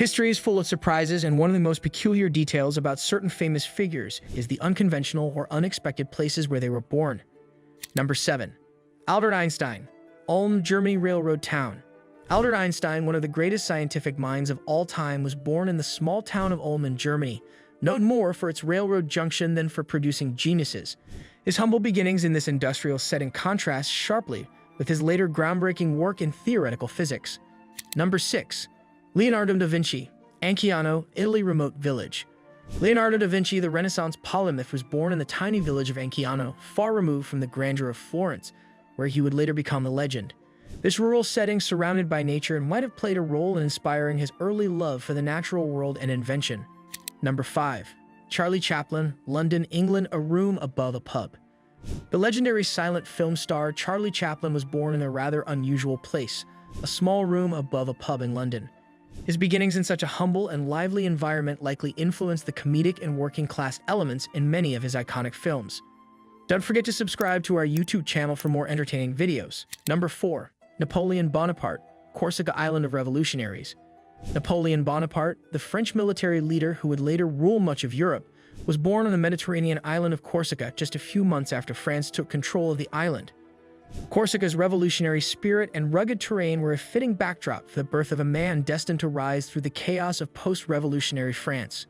History is full of surprises, and one of the most peculiar details about certain famous figures is the unconventional or unexpected places where they were born. Number 7. Albert Einstein, Ulm, Germany. Railroad town. Albert Einstein, one of the greatest scientific minds of all time, was born in the small town of Ulm in Germany, known more for its railroad junction than for producing geniuses. His humble beginnings in this industrial setting contrast sharply with his later groundbreaking work in theoretical physics. Number 6. Leonardo da Vinci, Anciano, Italy. Remote village. Leonardo da Vinci, the Renaissance polymath, was born in the tiny village of Anciano, far removed from the grandeur of Florence, where he would later become a legend. This rural setting, surrounded by nature, might have played a role in inspiring his early love for the natural world and invention. Number 5. Charlie Chaplin, London, England. A room above a pub. The legendary silent film star Charlie Chaplin was born in a rather unusual place, a small room above a pub in London. His beginnings in such a humble and lively environment likely influenced the comedic and working-class elements in many of his iconic films. Don't forget to subscribe to our YouTube channel for more entertaining videos. Number 4. Napoleon Bonaparte, Corsica Island of Revolutionaries. Napoleon Bonaparte, the French military leader who would later rule much of Europe, was born on the Mediterranean island of Corsica just a few months after France took control of the island. Corsica's revolutionary spirit and rugged terrain were a fitting backdrop for the birth of a man destined to rise through the chaos of post-revolutionary France.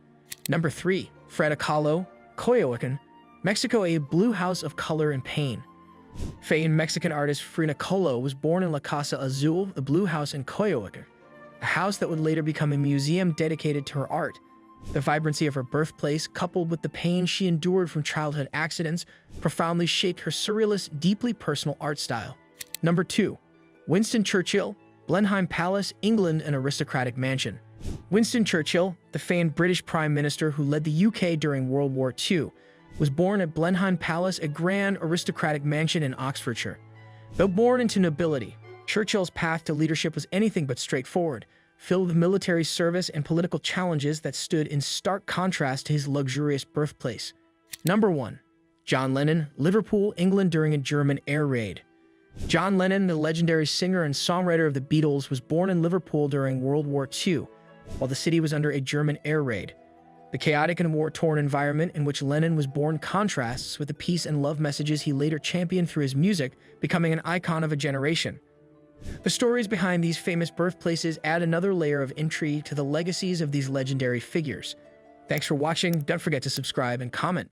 Number 3. Frida Kahlo, Coyoacán, Mexico. A blue house of color and pain. Famed Mexican artist Frida Kahlo was born in La Casa Azul, the Blue House in Coyoacán, a house that would later become a museum dedicated to her art. The vibrancy of her birthplace, coupled with the pain she endured from childhood accidents, profoundly shaped her surrealist, deeply personal art style. Number 2. Winston Churchill, Blenheim Palace, England. An aristocratic mansion. Winston Churchill, the famed British Prime Minister who led the UK during World War II, was born at Blenheim Palace, a grand aristocratic mansion in Oxfordshire. Though born into nobility, Churchill's path to leadership was anything but straightforward, filled with military service and political challenges that stood in stark contrast to his luxurious birthplace. Number 1. John Lennon, Liverpool, England. During a German air raid. John Lennon, the legendary singer and songwriter of the Beatles, was born in Liverpool during World War II, while the city was under a German air raid. The chaotic and war-torn environment in which Lennon was born contrasts with the peace and love messages he later championed through his music, becoming an icon of a generation. The stories behind these famous birthplaces add another layer of intrigue to the legacies of these legendary figures. Thanks for watching. Don't forget to subscribe and comment.